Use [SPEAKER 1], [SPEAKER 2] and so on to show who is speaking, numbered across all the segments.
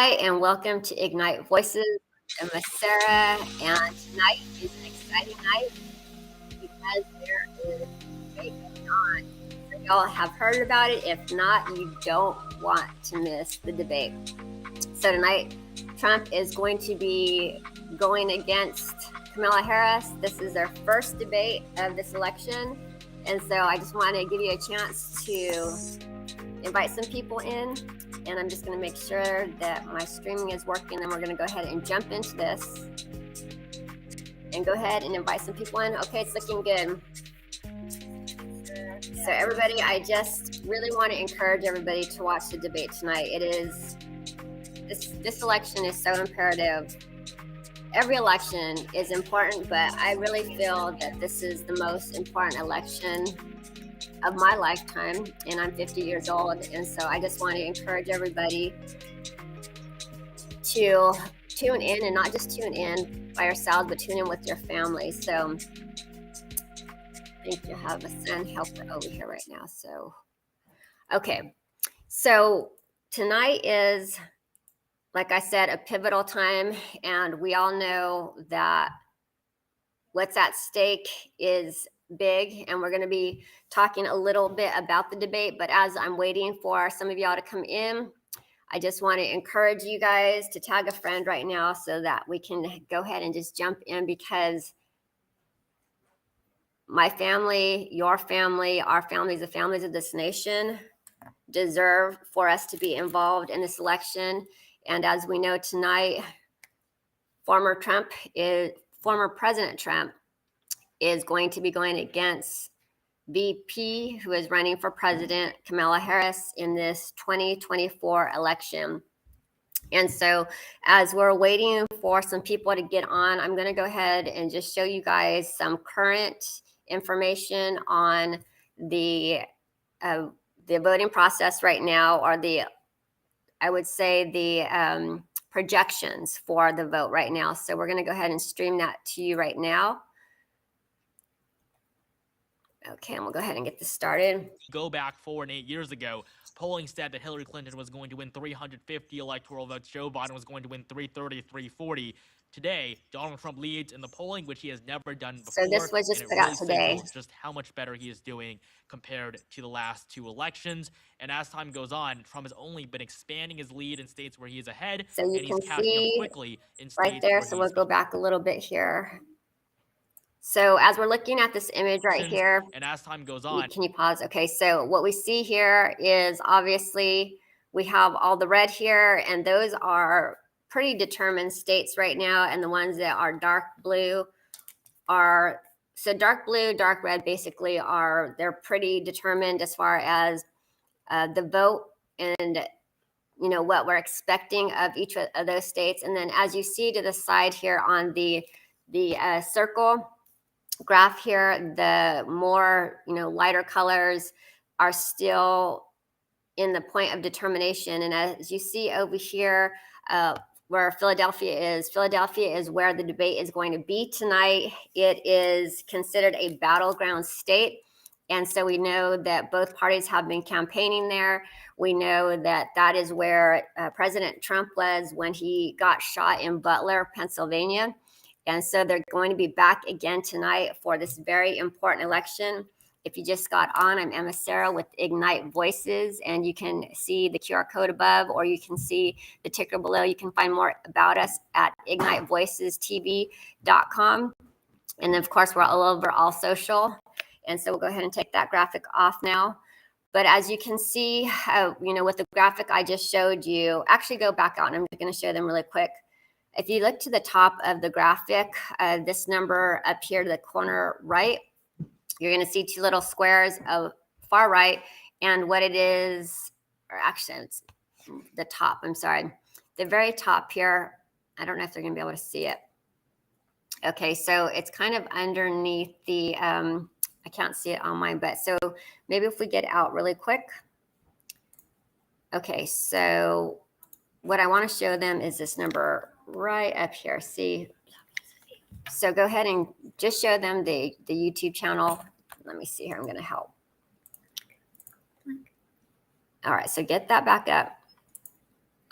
[SPEAKER 1] Hi, and welcome to Ignite Voices. I'm Sarah, and tonight is an exciting night because there is debate going on. So y'all have heard about it. If not, you don't want to miss the debate. So tonight, Trump is going to be going against Kamala Harris. This is their first debate of this election. And so I just want to give you a chance to invite some people in. And I'm just going to make sure that my streaming is working. Then we're going to go ahead and jump into this and go ahead and invite some people in. Okay, it's looking good. So everybody, I just really want to encourage everybody to watch the debate tonight. It is, this election is so imperative. Every election is important, but I really feel that this is the most important election of my lifetime, and I'm 50 years old, and so I just want to encourage everybody to tune in, and not just tune in by yourselves, but tune in with your family. So I think you have a son helper over here right now. So okay, so tonight is, like I said, a pivotal time, and we all know that what's at stake is big, and we're going to be talking a little bit about the debate. But as I'm waiting for some of y'all to come in, I just want to encourage you guys to tag a friend right now so that we can go ahead and just jump in, because my family, your family, our families, the families of this nation deserve for us to be involved in this election. And as we know tonight, former President Trump is going to be going against VP, who is running for president, Kamala Harris, in this 2024 election. And so as we're waiting for some people to get on, I'm going to go ahead and just show you guys some current information on the voting process right now, or I would say the projections for the vote right now. So we're going to go ahead and stream that to you right now. Okay, and we'll go ahead and get this started.
[SPEAKER 2] Go back 4 and 8 years ago, polling said that Hillary Clinton was going to win 350 electoral votes. Joe Biden was going to win 330, 340. Today, Donald Trump leads in the polling, which he has never done before.
[SPEAKER 1] So this was just
[SPEAKER 2] and
[SPEAKER 1] put
[SPEAKER 2] it really
[SPEAKER 1] out today.
[SPEAKER 2] signals just how much better he is doing compared to the last two elections. And as time goes on, Trump has only been expanding his lead in states where he is ahead,
[SPEAKER 1] So you
[SPEAKER 2] and he's
[SPEAKER 1] can
[SPEAKER 2] catching up
[SPEAKER 1] see
[SPEAKER 2] quickly in states
[SPEAKER 1] right there.
[SPEAKER 2] where
[SPEAKER 1] So
[SPEAKER 2] he's
[SPEAKER 1] we'll go back a little bit here. So as we're looking at this image right here,
[SPEAKER 2] and as time goes on,
[SPEAKER 1] can you pause? Okay, so what we see here is obviously we have all the red here, and those are pretty determined states right now. And the ones that are dark blue are, so dark blue, dark red basically are, they're pretty determined as far as the vote and what we're expecting of each of those states. And then as you see to the side here on the circle graph here, the more lighter colors are still in the point of determination. And as you see over here, where Philadelphia is where the debate is going to be tonight. It is considered a battleground state. And so we know that both parties have been campaigning there. We know that that is where President Trump was when he got shot in Butler, Pennsylvania. And so they're going to be back again tonight for this very important election. If you just got on, I'm Emma Sarah with Ignite Voices, and you can see the QR code above, or you can see the ticker below. You can find more about us at ignitevoicestv.com. And then, of course, we're all over all social. And so we'll go ahead and take that graphic off now. But as you can see, with the graphic I just showed you, actually go back out, and I'm going to show them really quick. If you look to the top of the graphic, this number up here to the corner right, you're going to see two little squares of far right, and what it is, or actually it's the top, I'm sorry, the very top here. I don't know if they're going to be able to see it. Okay, so it's kind of underneath the, I can't see it on mine, but so maybe if we get out really quick. Okay, so what I want to show them is this number right up here. See? So go ahead and just show them the YouTube channel. Let me see here. I'm going to help. All right, so get that back up.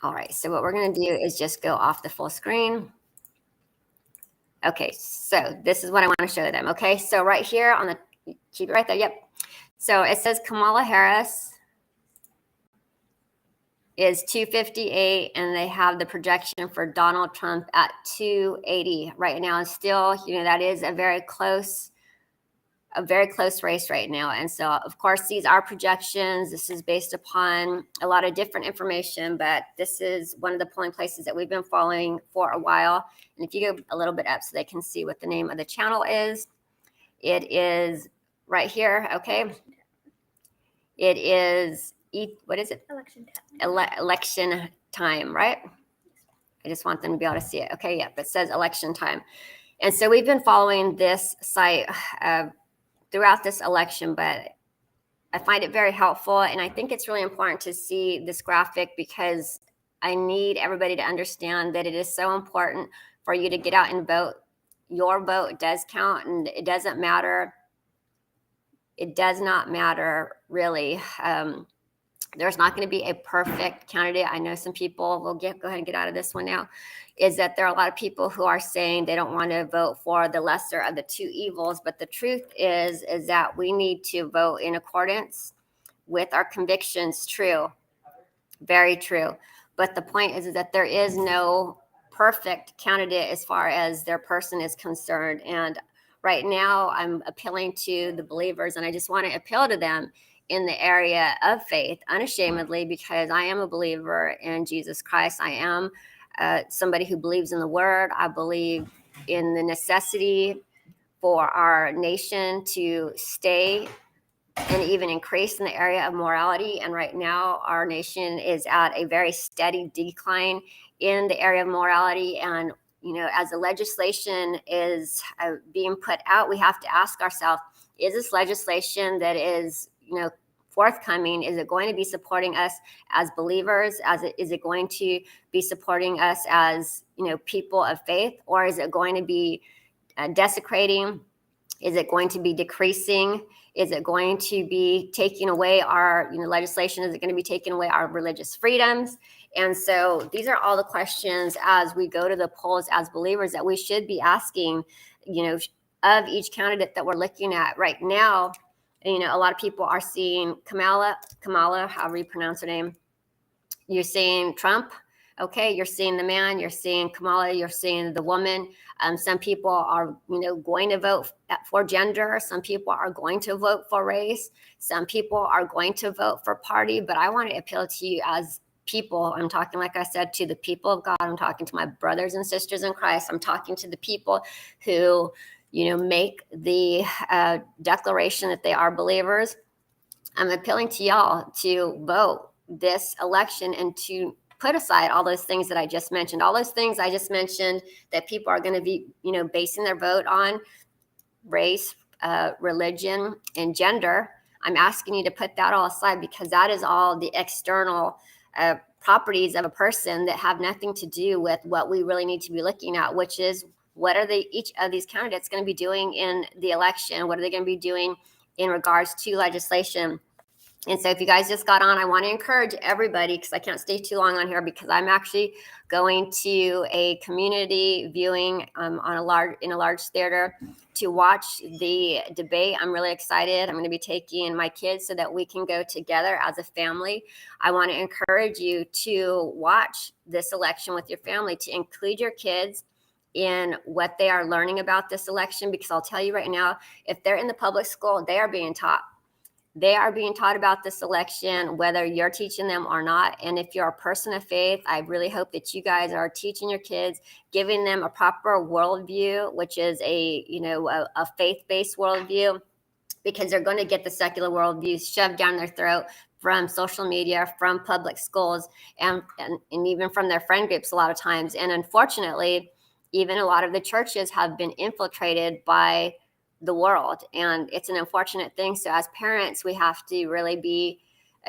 [SPEAKER 1] All right, so what we're going to do is just go off the full screen. Okay, so this is what I want to show them. Okay, so right here on the, keep it right there. Yep. So it says Kamala Harris is 258, and they have the projection for Donald Trump at 280 right now. And still, that is a very close race right now. And so, of course, these are projections. This is based upon a lot of different information, but this is one of the polling places that we've been following for a while. And if you go a little bit up so they can see what the name of the channel is, it is right here. Okay. It is, what is it?
[SPEAKER 3] Election time.
[SPEAKER 1] Election time, right? I just want them to be able to see it. Okay. Yep. It says election time. And so we've been following this site throughout this election, but I find it very helpful. And I think it's really important to see this graphic because I need everybody to understand that it is so important for you to get out and vote. Your vote does count, and it doesn't matter. It does not matter, really. There's not going to be a perfect candidate. I know some people will go ahead and get out of this one now, is that there are a lot of people who are saying they don't want to vote for the lesser of the two evils. But the truth is that we need to vote in accordance with our convictions. True. Very true. But the point is that there is no perfect candidate as far as their person is concerned. And right now I'm appealing to the believers, and I just want to appeal to them in the area of faith unashamedly, because I am a believer in Jesus Christ. I am somebody who believes in the word. I believe in the necessity for our nation to stay and even increase in the area of morality. And right now, our nation is at a very steady decline in the area of morality. And, as the legislation is being put out, we have to ask ourselves, is this legislation that is, forthcoming, is it going to be supporting us as believers? Is it going to be supporting us as, people of faith? Or is it going to be desecrating? Is it going to be decreasing? Is it going to be taking away our legislation? Is it going to be taking away our religious freedoms? And so these are all the questions as we go to the polls as believers that we should be asking, of each candidate that we're looking at right now. A lot of people are seeing Kamala, however you pronounce her name. You're seeing Trump. Okay, you're seeing the man, you're seeing Kamala, you're seeing the woman. Some people are, going to vote for gender. Some people are going to vote for race. Some people are going to vote for party. But I want to appeal to you as people. I'm talking, like I said, to the people of God. I'm talking to my brothers and sisters in Christ. I'm talking to the people who, make the declaration that they are believers. I'm appealing to y'all to vote this election and to put aside all those things that I just mentioned, that people are going to be, basing their vote on race, religion, and gender. I'm asking you to put that all aside, because that is all the external properties of a person that have nothing to do with what we really need to be looking at, which is what are each of these candidates going to be doing in the election? What are they going to be doing in regards to legislation? And so if you guys just got on, I want to encourage everybody, because I can't stay too long on here, because I'm actually going to a community viewing in a large theater to watch the debate. I'm really excited. I'm going to be taking my kids so that we can go together as a family. I want to encourage you to watch this election with your family, to include your kids in what they are learning about this election, because I'll tell you right now, if they're in the public school, they are being taught. They are being taught about this election, whether you're teaching them or not. And if you're a person of faith, I really hope that you guys are teaching your kids, giving them a proper worldview, which is a faith-based worldview, because they're going to get the secular worldview shoved down their throat from social media, from public schools, and even from their friend groups a lot of times. And unfortunately, even a lot of the churches have been infiltrated by the world, and it's an unfortunate thing. So as parents, we have to really be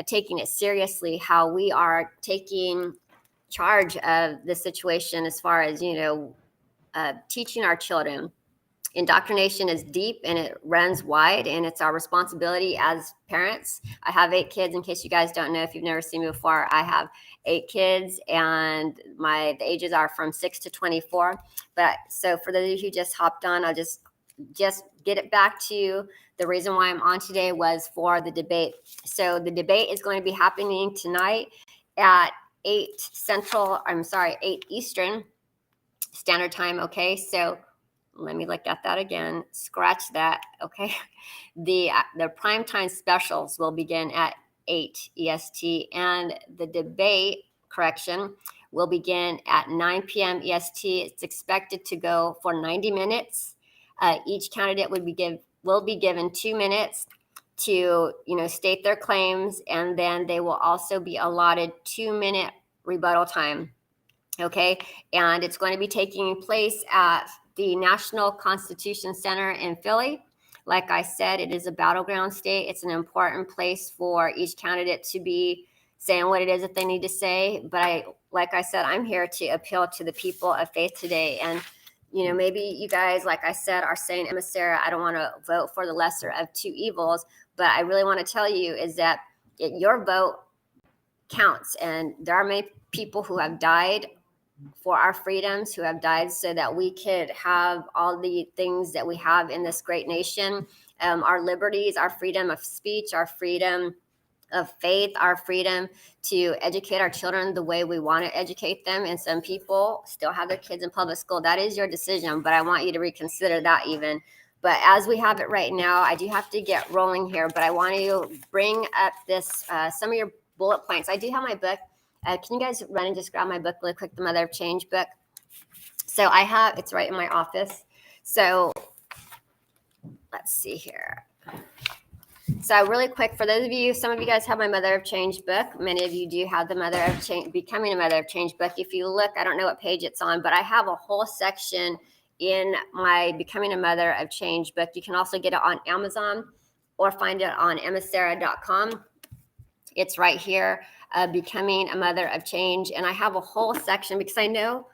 [SPEAKER 1] taking it seriously, how we are taking charge of the situation as far as teaching our children Indoctrination is deep and it runs wide, and it's our responsibility as parents. I have 8 kids, in case you guys don't know, if you've never seen me before. I have 8 kids, and the ages are from 6 to 24. But so for those of you who just hopped on, I'll just get it back to the reason why I'm on today was for the debate. So the debate is going to be happening tonight at 8 Eastern Standard Time. Okay, so let me look at that again. Scratch that. Okay, the primetime specials will begin at 8 EST, and the debate will begin at 9 p.m. EST. It's expected to go for 90 minutes. Each candidate will be given 2 minutes to state their claims, and then they will also be allotted 2-minute rebuttal time. Okay, and it's going to be taking place at the National Constitution Center in Philly. Like I said, it is a battleground state. It's an important place for each candidate to be saying what it is that they need to say. But like I said, I'm here to appeal to the people of faith today. And maybe you guys, like I said, are saying, Emma Sarah, I don't want to vote for the lesser of two evils. But I really want to tell you is that your vote counts. And there are many people who have died for our freedoms, who have died so that we could have all the things that we have in this great nation, our liberties, our freedom of speech, our freedom of faith, our freedom to educate our children the way we want to educate them. And some people still have their kids in public school. That is your decision, but I want you to reconsider that even. But as we have it right now, I do have to get rolling here, but I want to bring up some of your bullet points. I do have my book. Can you guys run and just grab my book really quick, the Mother of Change book? So it's right in my office. So let's see here. So really quick, for those of you, some of you guys have my Mother of Change book. Many of you do have the Mother of Change, Becoming a Mother of Change book. If you look, I don't know what page it's on, but I have a whole section in my Becoming a Mother of Change book. You can also get it on Amazon or find it on emmasarah.com. It's right here. Becoming a Mother of Change. And I have a whole section because I know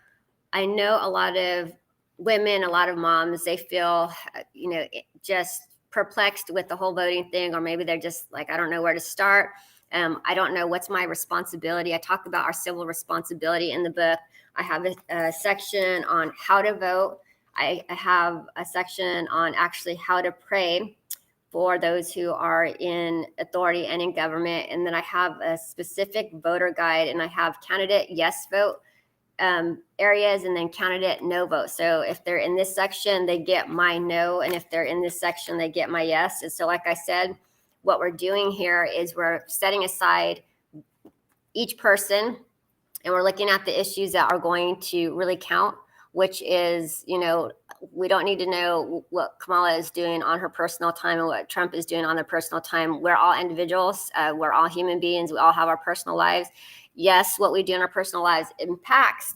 [SPEAKER 1] a lot of women, a lot of moms, they feel, just perplexed with the whole voting thing, or maybe they're just like, I don't know where to start. I don't know what's my responsibility. I talk about our civil responsibility in the book. I have a section on how to vote. I have a section on actually how to pray for those who are in authority and in government. And then I have a specific voter guide, and I have candidate yes vote areas, and then candidate no vote. So if they're in this section, they get my no. And if they're in this section, they get my yes. And so, like I said, what we're doing here is we're setting aside each person, and we're looking at the issues that are going to really count, which is, we don't need to know what Kamala is doing on her personal time and what Trump is doing on their personal time. We're all individuals. We're all human beings. We all have our personal lives. Yes, what we do in our personal lives impacts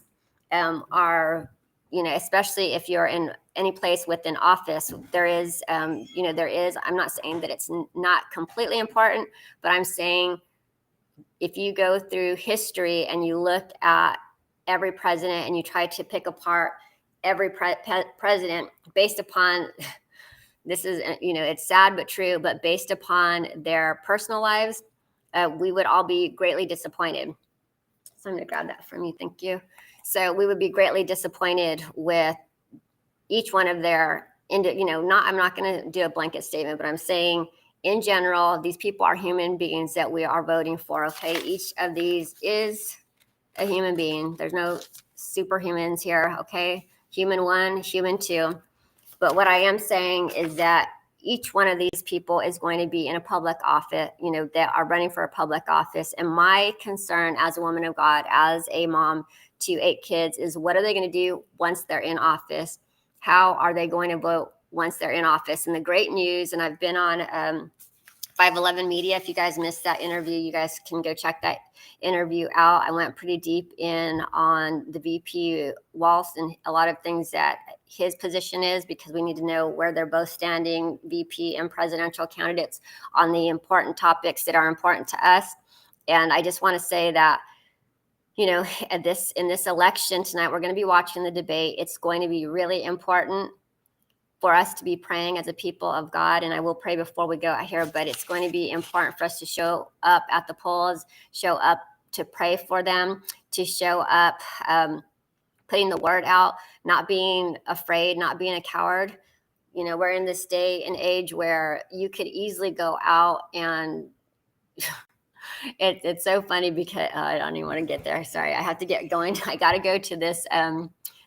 [SPEAKER 1] our, especially if you're in any place within office, there is, I'm not saying that it's not completely important, but I'm saying if you go through history and you look at every president and you try to pick apart every president based upon, this is, it's sad but true, but based upon their personal lives, we would all be greatly disappointed. So I'm going to grab that from you. Thank you. So we would be greatly disappointed with each one of their, I'm not going to do a blanket statement, but I'm saying in general, these people are human beings that we are voting for. Okay. Each of these is a human being. There's no superhumans here. Okay. Human 1, human 2. But what I am saying is that each one of these people is going to be in a public office, that are running for a public office. And my concern as a woman of God, as a mom to 8 kids, is what are they going to do once they're in office? How are they going to vote once they're in office? And the great news, and I've been on 511 Media. If you guys missed that interview, you guys can go check that interview out. I went pretty deep in on the VP Walz and a lot of things that his position is, because we need to know where they're both standing, VP and presidential candidates, on the important topics that are important to us. And I just want to say that, in this election tonight, we're going to be watching the debate. It's going to be really important for us to be praying as a people of God. And I will pray before we go out here, but it's going to be important for us to show up at the polls, show up to pray for them, to show up, putting the word out, not being afraid, not being a coward. You know, we're in this day and age where you could easily go out and it's so funny because I don't even want to get there. Sorry, I have to get going. I got to go to this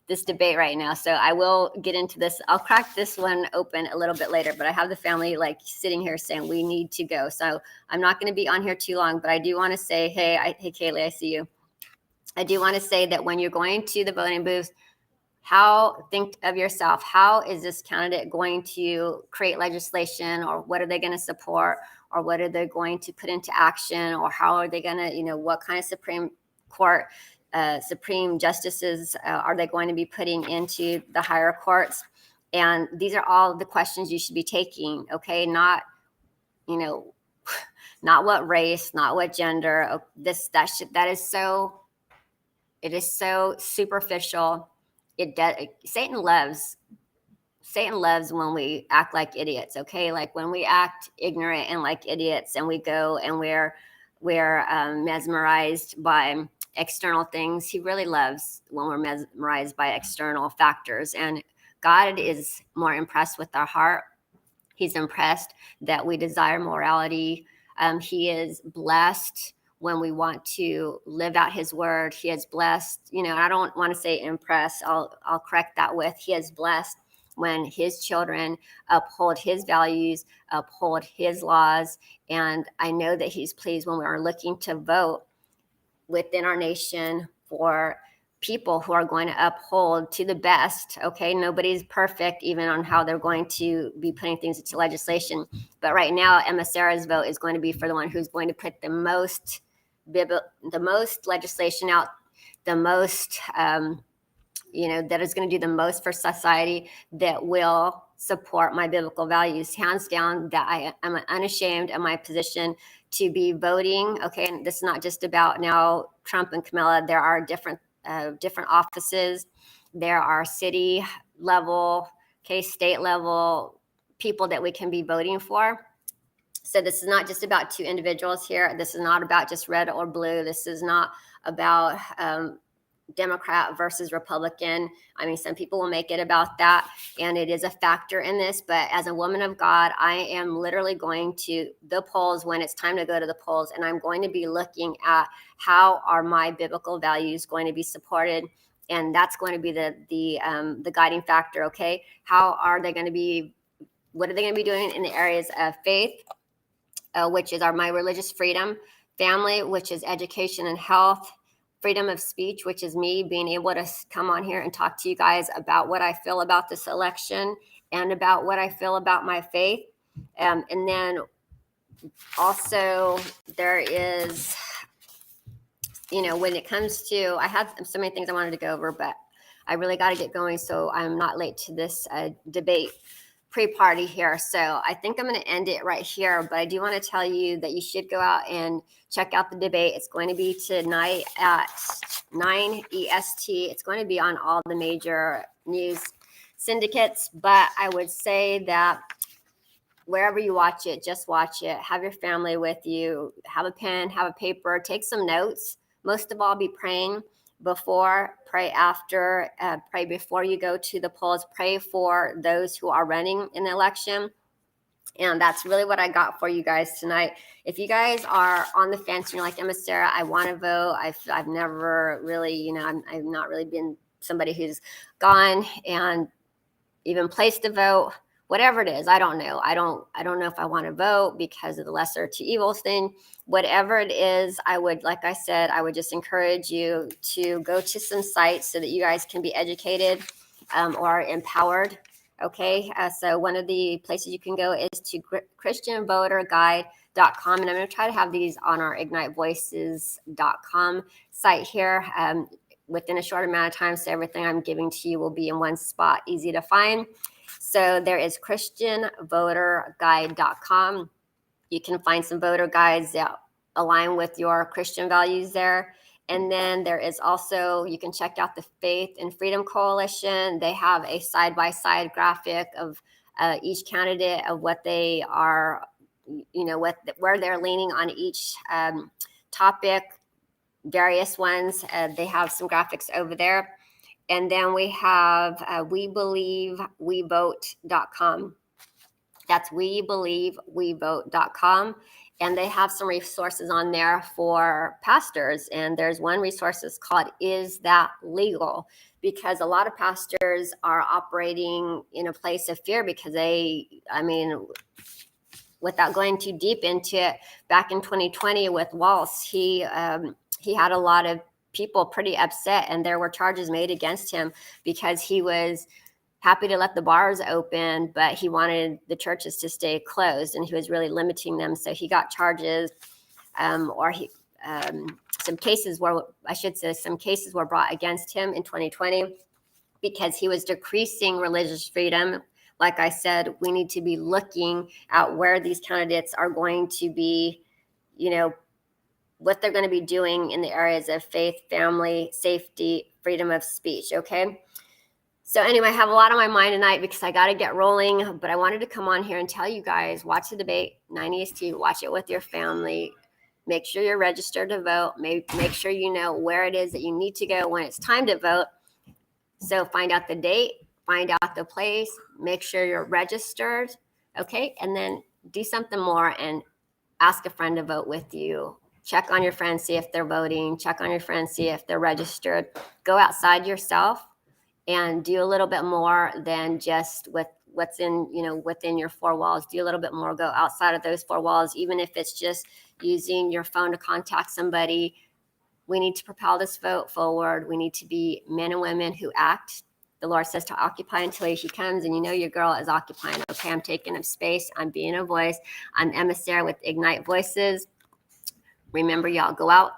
[SPEAKER 1] this debate right now, so I will get into this. I'll crack this one open a little bit later, but I have the family like sitting here saying we need to go, so I'm not going to be on here too long. But I do want to say, hey, Kaylee, I see you. I do want to say that when you're going to the voting booths, think of yourself. How is this candidate going to create legislation, or what are they going to support, or what are they going to put into action, or how are they going to, you know, what kind of Supreme Court, Supreme justices are they going to be putting into the higher courts? And these are all the questions you should be taking. Okay, not, you know, not what race, not what gender. That is so. It is so superficial. Satan loves when we act like idiots. Okay, like when we act ignorant and like idiots, and we go and we're mesmerized by external things. He really loves when we're mesmerized by external factors, and God is more impressed with our heart. He's impressed that we desire morality. He is blessed when we want to live out his word. He is blessed, you know, I don't want to say impressed. I'll correct that with, he is blessed when his children uphold his values, uphold his laws. And I know that he's pleased when we are looking to vote within our nation for people who are going to uphold to the best. Okay, nobody's perfect even on how they're going to be putting things into legislation. But right now, Emma Sarah's vote is going to be for the one who's going to put the most legislation out, the most, you know, that is going to do the most for society, that will support my biblical values. Hands down, that I am unashamed of my position to be voting. Okay, and this is not just about now Trump and Kamala. There are different offices. There are city level, state level people that we can be voting for. So this is not just about two individuals here. This is not about just red or blue. This is not about Democrat versus Republican. I mean, some people will make it about that, and it is a factor in this. But as a woman of God, I am literally going to the polls when it's time to go to the polls, and I'm going to be looking at how are my biblical values going to be supported, and that's going to be the guiding factor. Okay, how are they going to be? What are they going to be doing in the areas of faith, which is my religious freedom, family, which is education and health, freedom of speech, which is me being able to come on here and talk to you guys about what I feel about this election and about what I feel about my faith. And then also there is, you know, when it comes to, I have so many things I wanted to go over, but I really got to get going so I'm not late to this debate pre-party here. So I think I'm going to end it right here, but I do want to tell you that you should go out and check out the debate. It's going to be tonight at 9 EST. It's going to be on all the major news syndicates, but I would say that wherever you watch it, just watch it. Have your family with you. Have a pen, have a paper, take some notes. Most of all, be praying before, pray after, pray before you go to the polls, pray for those who are running in the election. And that's really what I got for you guys tonight. If you guys are on the fence and you're like, Emma Sarah, I want to vote. I've never really, you know, I've not really been somebody who's gone and even placed a vote. Whatever it is, I don't know. I don't know if I want to vote because of the lesser two evils thing. Whatever it is, I would, like I said, I would just encourage you to go to some sites so that you guys can be educated or empowered. Okay, so one of the places you can go is to christianvoterguide.com, and I'm going to try to have these on our ignitevoices.com site here within a short amount of time, so everything I'm giving to you will be in one spot, easy to find. So there is christianvoterguide.com. You can find some voter guides that align with your Christian values there. And then there is also, you can check out the Faith and Freedom Coalition. They have a side-by-side graphic of each candidate, of what they are, where they're leaning on each topic, various ones. They have some graphics over there. And then we have WeBelieveWeVote.com. That's WeBelieveWeVote.com. And they have some resources on there for pastors. And there's one resource that's called Is That Legal? Because a lot of pastors are operating in a place of fear because without going too deep into it, back in 2020 with Walz, he had a lot of people pretty upset, and there were charges made against him because he was happy to let the bars open, but he wanted the churches to stay closed, and he was really limiting them. So he got charges, some cases were brought against him in 2020 because he was decreasing religious freedom. Like I said, we need to be looking at where these candidates are going to be, what they're going to be doing in the areas of faith, family, safety, freedom of speech, okay? So anyway, I have a lot on my mind tonight because I got to get rolling, but I wanted to come on here and tell you guys, watch the debate, 9 EST, watch it with your family. Make sure you're registered to vote. Make sure you know where it is that you need to go when it's time to vote. So find out the date, find out the place, make sure you're registered, okay? And then do something more and ask a friend to vote with you. Check on your friends, see if they're voting. Check on your friends, see if they're registered. Go outside yourself and do a little bit more than just with what's in, within your four walls. Do a little bit more, go outside of those four walls, even if it's just using your phone to contact somebody. We need to propel this vote forward. We need to be men and women who act. The Lord says to occupy until He comes, and your girl is occupying. Okay, I'm taking up space. I'm being a voice. I'm emissary with Ignite Voices. Remember, y'all, go out,